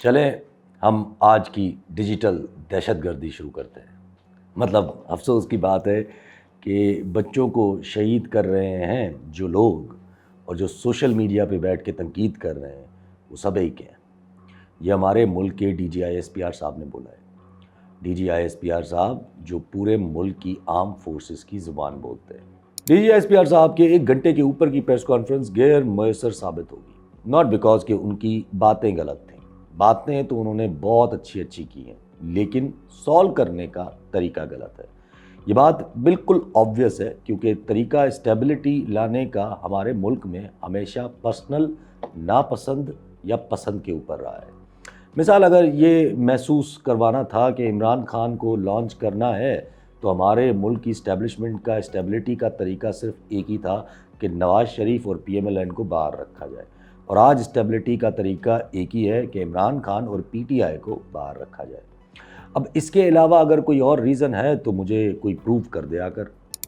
چلیں ہم آج کی ڈیجیٹل دہشت گردی شروع کرتے ہیں۔ مطلب افسوس کی بات ہے کہ بچوں کو شہید کر رہے ہیں جو لوگ اور جو سوشل میڈیا پہ بیٹھ کے تنقید کر رہے ہیں وہ سب ایک ہیں۔ یہ ہمارے ملک کے D G I S P R صاحب نے بولا ہے۔ D G I S P R صاحب جو پورے ملک کی آرم فورسز کی زبان بولتے ہیں۔ D G I S P R صاحب کے 1 گھنٹے کے اوپر کی پریس کانفرنس غیر میسر ثابت ہوگی، ناٹ بیکاز کہ ان کی باتیں غلط تھیں، باتیں تو انہوں نے بہت اچھی کی ہیں، لیکن سالو کرنے کا طریقہ غلط ہے۔ یہ بات بالکل آبویس ہے کیونکہ طریقہ اسٹیبلٹی لانے کا ہمارے ملک میں ہمیشہ پرسنل ناپسند یا پسند کے اوپر رہا ہے۔ مثال اگر یہ محسوس کروانا تھا کہ عمران خان کو لانچ کرنا ہے تو ہمارے ملک کی اسٹیبلشمنٹ کا اسٹیبلٹی کا طریقہ صرف ایک ہی تھا کہ نواز شریف اور پی ایم ایل این کو باہر رکھا جائے، اور آج اسٹیبلٹی کا طریقہ ایک ہی ہے کہ عمران خان اور پی ٹی آئی کو باہر رکھا جائے۔ اب اس کے علاوہ اگر کوئی اور ریزن ہے تو مجھے کوئی پروف کر دیا کر۔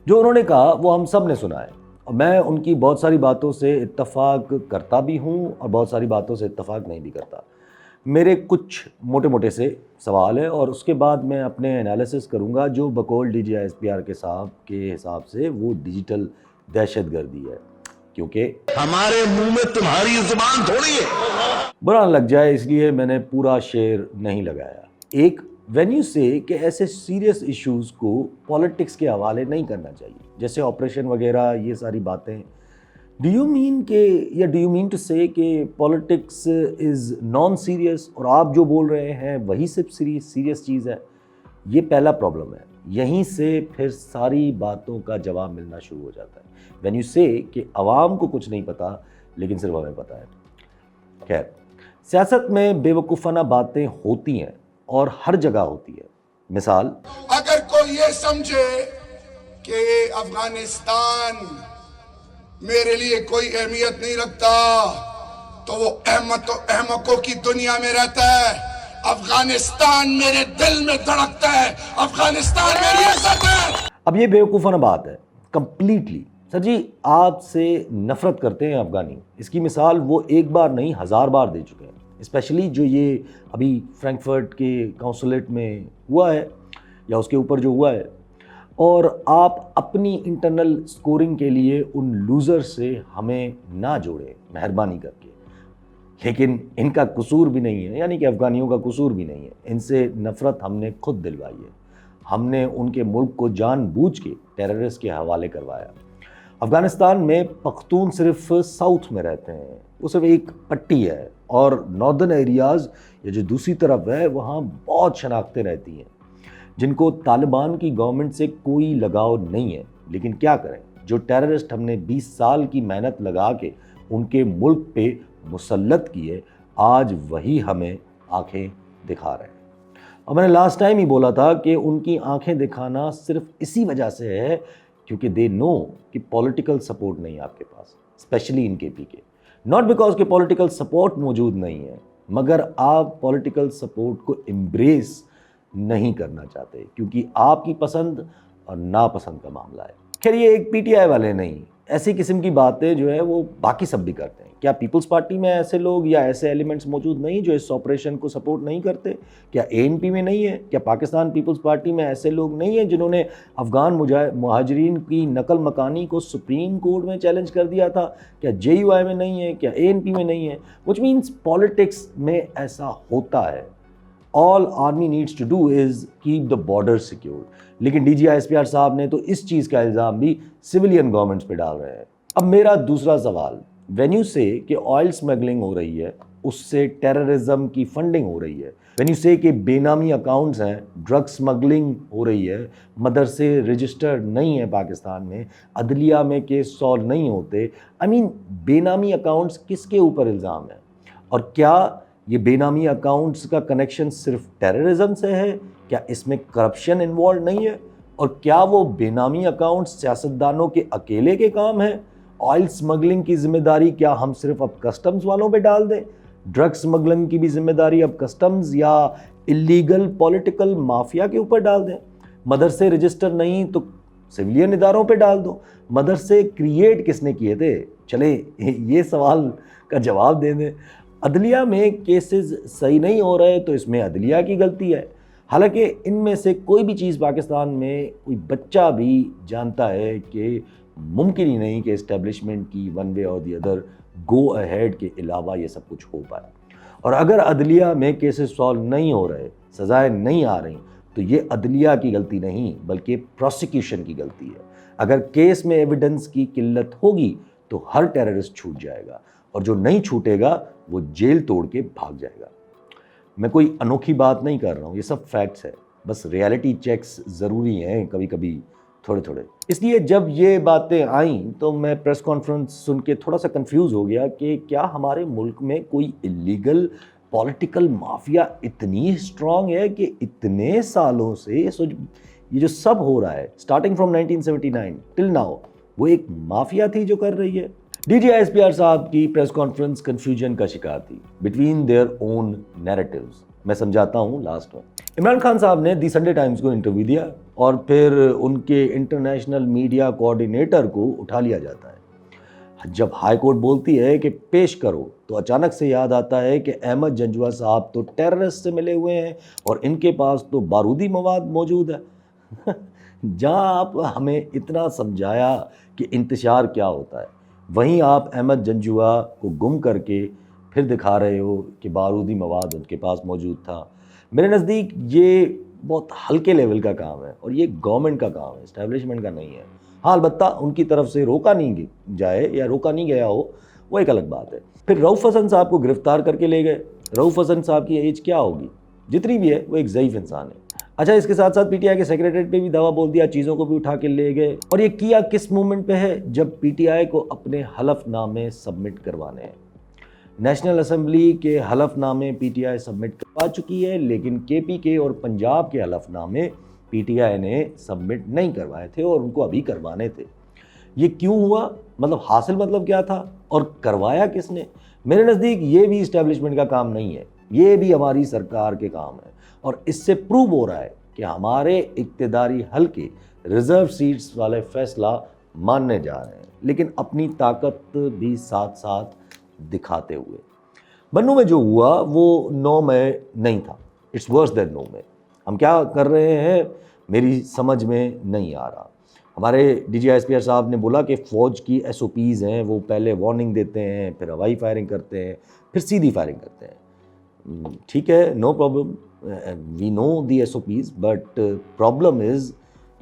جو انہوں نے کہا وہ ہم سب نے سنا ہے، اور میں ان کی بہت ساری باتوں سے اتفاق کرتا بھی ہوں اور بہت ساری باتوں سے اتفاق نہیں بھی کرتا۔ میرے کچھ موٹے سے سوال ہے اور اس کے بعد میں اپنے انالیسس کروں گا جو بقول D G I S P R کے حساب سے وہ ڈیجیٹل دہشت گردی ہے، کیونکہ ہمارے منہ میں تمہاری زبان تھوڑی ہے۔ برا نہ لگ جائے اس لیے میں نے پورا شعر نہیں لگایا۔ ایک وینیو سے کہ ایسے سیریس ایشوز کو پالیٹکس کے حوالے نہیں کرنا چاہیے، جیسے آپریشن وغیرہ، یہ ساری باتیں۔ ڈو یو مین ٹو سے کہ پالیٹکس از نان سیریس اور آپ جو بول رہے ہیں وہی صرف سیریس چیز ہے؟ یہ پہلا پرابلم ہے۔ یہیں سے پھر ساری باتوں کا جواب ملنا شروع ہو جاتا ہے۔ وین یو سے کہ عوام کو کچھ نہیں پتا لیکن صرف ہمیں پتا ہے۔ خیر، سیاست میں بے وقوفانہ باتیں ہوتی ہیں اور ہر جگہ ہوتی ہے۔ مثال، اگر کوئی یہ سمجھے کہ افغانستان میرے لیے کوئی اہمیت نہیں رکھتا تو وہ احمقوں کی دنیا میں رہتا ہے۔ افغانستان میرے دل میں دھڑکتا ہے، افغانستان میری عزت ہے۔ اب یہ بیوقوفانہ بات ہے کمپلیٹلی۔ سر جی، آپ سے نفرت کرتے ہیں افغانی، اس کی مثال وہ ایک بار نہیں 1000 بار دے چکے ہیں، اسپیشلی جو یہ ابھی فرینکفرٹ کے کونسولیٹ میں ہوا ہے یا اس کے اوپر جو ہوا ہے، اور آپ اپنی انٹرنل سکورنگ کے لیے ان لوزر سے ہمیں نہ جوڑیں مہربانی کر کے۔ لیکن ان کا قصور بھی نہیں ہے، یعنی کہ افغانیوں کا قصور بھی نہیں ہے، ان سے نفرت ہم نے خود دلوائی ہے۔ ہم نے ان کے ملک کو جان بوجھ کے ٹیررسٹ کے حوالے کروایا۔ افغانستان میں پختون صرف ساؤتھ میں رہتے ہیں، وہ صرف ایک پٹی ہے، اور ناردرن ایریاز یا جو دوسری طرف ہے وہاں بہت شناختیں رہتی ہیں جن کو طالبان کی گورنمنٹ سے کوئی لگاؤ نہیں ہے۔ لیکن کیا کریں، جو ٹیررسٹ ہم نے 20 سال کی محنت لگا کے ان کے ملک پہ مسلط کیے، آج وہی ہمیں آنکھیں دکھا رہے ہیں۔ اور میں نے لاسٹ ٹائم ہی بولا تھا کہ ان کی آنکھیں دکھانا صرف اسی وجہ سے ہے کیونکہ دے نو کہ پولیٹیکل سپورٹ نہیں ہے آپ کے پاس، اسپیشلی ان کے پی کے۔ ناٹ بیکاز کہ پولیٹیکل سپورٹ موجود نہیں ہے، مگر آپ پولیٹیکل سپورٹ کو امبریس نہیں کرنا چاہتے کیونکہ آپ کی پسند اور ناپسند کا معاملہ ہے۔ خیر، یہ ایک پی ٹی آئی والے نہیں، ایسی قسم کی باتیں جو ہے وہ باقی سب بھی کرتے ہیں۔ کیا پیپلز پارٹی میں ایسے لوگ یا ایسے ایلیمنٹس موجود نہیں جو اس آپریشن کو سپورٹ نہیں کرتے؟ کیا اے این پی میں نہیں ہے؟ کیا پاکستان پیپلز پارٹی میں ایسے لوگ نہیں ہیں جنہوں نے افغان مہاجرین کی نقل مکانی کو سپریم کورٹ میں چیلنج کر دیا تھا؟ کیا جے یو آئی میں نہیں ہے؟ کیا اے این پی میں نہیں ہے؟ وچ مینس پالیٹکس میں ایسا ہوتا ہے۔ All army needs to do is keep the border secure۔ لیکن D G I S P R صاحب نے تو اس چیز کا الزام بھی سویلین گورنمنٹس پہ ڈال رہے ہیں۔ اب میرا دوسرا سوال، وینیو سے کہ آئل سمگلنگ ہو رہی ہے، اس سے ٹیررزم کی فنڈنگ ہو رہی ہے، وینیو سے کہ بے نامی اکاؤنٹس ہیں، ڈرگ سمگلنگ ہو رہی ہے، مدرسے رجسٹرڈ نہیں ہیں پاکستان میں، عدلیہ میں کیس سالو نہیں ہوتے۔ بے نامی اکاؤنٹس کس کے اوپر الزام ہے؟ اور کیا یہ بے نامی اکاؤنٹس کا کنیکشن صرف ٹیررزم سے ہے؟ کیا اس میں کرپشن انوالو نہیں ہے؟ اور کیا وہ بے نامی اکاؤنٹس سیاستدانوں کے اکیلے کے کام ہیں؟ آئل سمگلنگ کی ذمہ داری کیا ہم صرف اب کسٹمز والوں پہ ڈال دیں؟ ڈرگ سمگلنگ کی بھی ذمہ داری اب کسٹمز یا اللیگل پولیٹیکل مافیا کے اوپر ڈال دیں؟ مدرسے رجسٹر نہیں تو سویلین اداروں پہ ڈال دو۔ مدرسے کریٹ کس نے کیے تھے؟ چلے یہ سوال کا جواب دے دیں۔ عدلیہ میں کیسز صحیح نہیں ہو رہے تو اس میں عدلیہ کی غلطی ہے، حالانکہ ان میں سے کوئی بھی چیز پاکستان میں کوئی بچہ بھی جانتا ہے کہ ممکن ہی نہیں کہ اسٹیبلشمنٹ کی ون وے اور دی ادر گو اہیڈ کے علاوہ یہ سب کچھ ہو پائے۔ اور اگر عدلیہ میں کیسز سالو نہیں ہو رہے، سزائیں نہیں آ رہی، تو یہ عدلیہ کی غلطی نہیں بلکہ پروسیکیوشن کی غلطی ہے۔ اگر کیس میں ایویڈنس کی قلت ہوگی تو ہر ٹیررسٹ چھوٹ جائے گا، اور جو نہیں چھوٹے گا وہ جیل توڑ کے بھاگ جائے گا۔ میں کوئی انوکھی بات نہیں کر رہا ہوں، یہ سب فیکٹس ہے، بس ریالٹی چیکس ضروری ہیں کبھی کبھی تھوڑے تھوڑے۔ اس لیے جب یہ باتیں آئیں تو میں پریس کانفرنس سن کے تھوڑا سا کنفیوز ہو گیا کہ کیا ہمارے ملک میں کوئی اللیگل پولیٹیکل مافیا اتنی اسٹرانگ ہے کہ اتنے سالوں سے یہ جو سب ہو رہا ہے اسٹارٹنگ فرام 1979 ٹل ناؤ وہ ایک مافیا تھی جو کر رہی ہے۔ D G S P R صاحب کی پریس کانفرنس کنفیوژن کا شکار تھی بٹوین دیئر اون نیریٹیوز۔ میں سمجھاتا ہوں لاسٹ میں عمران خان صاحب نے دی سنڈے ٹائمز کو انٹرویو دیا اور پھر ان کے انٹرنیشنل میڈیا کوآرڈینیٹر کو اٹھا لیا جاتا ہے۔ جب ہائی کورٹ بولتی ہے کہ پیش کرو تو اچانک سے یاد آتا ہے کہ احمد جنجوعہ صاحب تو ٹیررسٹ سے ملے ہوئے ہیں اور ان کے پاس تو بارودی مواد موجود ہے۔ جہاں آپ ہمیں اتنا سمجھایا کہ انتشار کیا ہوتا ہے، وہیں آپ احمد جنجوعہ کو گم کر کے پھر دکھا رہے ہو کہ بارودی مواد ان کے پاس موجود تھا۔ میرے نزدیک یہ بہت ہلکے لیول کا کام ہے اور یہ گورنمنٹ کا کام ہے، اسٹیبلشمنٹ کا نہیں ہے۔ ہاں البتہ ان کی طرف سے روکا نہیں جائے یا روکا نہیں گیا ہو وہ ایک الگ بات ہے۔ پھر رؤف حسن صاحب کو گرفتار کر کے لے گئے۔ رؤف حسن صاحب کی ایج کیا ہوگی؟ جتنی بھی ہے وہ ایک ضعیف انسان ہے۔ اچھا اس کے ساتھ ساتھ پی ٹی آئی کے سیکریٹریٹ پہ بھی دعویٰ بول دیا، چیزوں کو بھی اٹھا کے لے گئے، اور یہ کیا کس مومنٹ پہ ہے؟ جب پی ٹی آئی کو اپنے حلف نامے سبمٹ کروانے ہیں۔ نیشنل اسمبلی کے حلف نامے پی ٹی آئی سبمٹ کروا چکی ہے، لیکن کے پی کے اور پنجاب کے حلف نامے پی ٹی آئی نے سبمٹ نہیں کروائے تھے اور ان کو ابھی کروانے تھے۔ یہ کیوں ہوا؟ مطلب حاصل مطلب کیا تھا اور کروایا کس نے؟ میرے نزدیک یہ بھی اسٹیبلشمنٹ کا کام نہیں ہے، یہ بھی ہماری سرکار کے کام ہے، اور اس سے پروو ہو رہا ہے کہ ہمارے اقتداری حلقے ریزرو سیٹس والے فیصلہ ماننے جا رہے ہیں، لیکن اپنی طاقت بھی ساتھ ساتھ دکھاتے ہوئے۔ بنوں میں جو ہوا وہ 9 مئی نہیں تھا، اٹس ورس دین 9 مئی۔ ہم کیا کر رہے ہیں میری سمجھ میں نہیں آ رہا۔ ہمارے D G S P R صاحب نے بولا کہ فوج کی ایس او پیز ہیں، وہ پہلے وارننگ دیتے ہیں، پھر ہوائی فائرنگ کرتے ہیں، پھر سیدھی فائرنگ کرتے ہیں۔ ٹھیک ہے، no problem, we know the SOPs, but problem is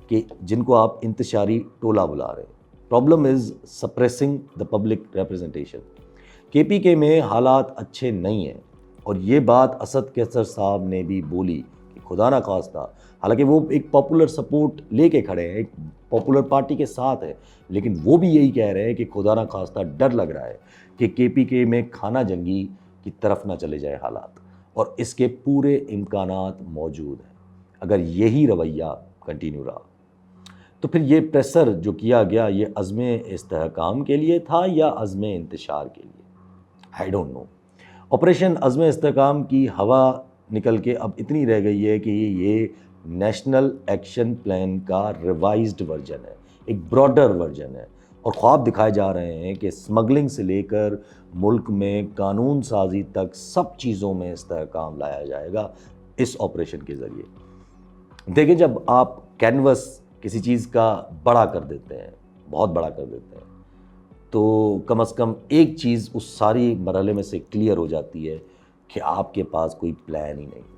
کہ جن کو آپ انتشاری ٹولہ بلا رہے ہیں، problem is suppressing the public representation. K P کے میں حالات اچھے نہیں ہیں، اور یہ بات اسد کیسر صاحب نے بھی بولی کہ خدا نہ خواستہ، حالانکہ وہ ایک پاپولر سپورٹ لے کے کھڑے ہیں، ایک پاپولر پارٹی کے ساتھ ہے، لیکن وہ بھی یہی کہہ رہے ہیں کہ خدا نہ خواستہ ڈر لگ رہا ہے کہ کے پی کے میں کھانا جنگی کی طرف نہ چلے جائے حالات، اور اس کے پورے امکانات موجود ہیں اگر یہی رویہ کنٹینیو رہا۔ تو پھر یہ پریسر جو کیا گیا یہ عزم استحکام کے لیے تھا یا عزم انتشار کے لیے؟ I don't know. آپریشن عزم استحکام کی ہوا نکل کے اب اتنی رہ گئی ہے کہ یہ نیشنل ایکشن پلان کا ریوائزڈ ورژن ہے، ایک براڈر ورژن ہے، اور خواب دکھائے جا رہے ہیں کہ اسمگلنگ سے لے کر ملک میں قانون سازی تک سب چیزوں میں استحکام لایا جائے گا اس آپریشن کے ذریعے۔ دیکھیں جب آپ کینوس کسی چیز کا بڑا کر دیتے ہیں، بہت بڑا کر دیتے ہیں، تو کم از کم ایک چیز اس ساری مرحلے میں سے کلیئر ہو جاتی ہے کہ آپ کے پاس کوئی پلان ہی نہیں۔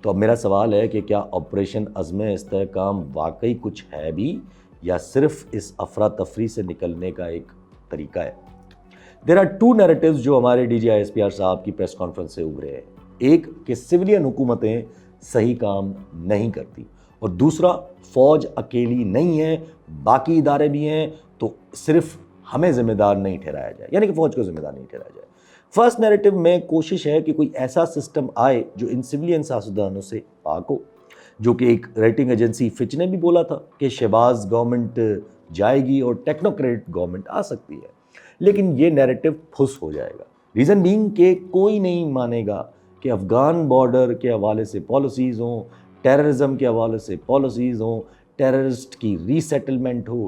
تو اب میرا سوال ہے کہ کیا آپریشن عزم استحکام واقعی کچھ ہے بھی یا صرف اس افراتفری سے نکلنے کا ایک طریقہ ہے؟ دیر آر 2 نیریٹیوز جو ہمارے D G I S P R صاحب کی پریس کانفرنس سے ابھرے ہیں۔ ایک کہ سویلین حکومتیں صحیح کام نہیں کرتی، اور دوسرا فوج اکیلی نہیں ہے، باقی ادارے بھی ہیں، تو صرف ہمیں ذمہ دار نہیں ٹھہرایا جائے، یعنی کہ فوج کو ذمہ دار نہیں ٹھہرایا جائے۔ فرسٹ نیریٹو میں کوشش ہے کہ کوئی ایسا سسٹم آئے جو ان سویلین سیاستدانوں سے پاک ہو، جو کہ ایک ریٹنگ ایجنسی فچ نے بھی بولا تھا کہ شہباز گورنمنٹ جائے گی اور ٹیکنوکریٹ گورنمنٹ آ سکتی ہے، لیکن یہ نیریٹو پھس ہو جائے گا۔ ریزن بینگ کہ کوئی نہیں مانے گا کہ افغان بارڈر کے حوالے سے پالیسیز ہوں، ٹیررزم کے حوالے سے پالیسیز ہوں، ٹیررسٹ کی ری سیٹلمنٹ ہو،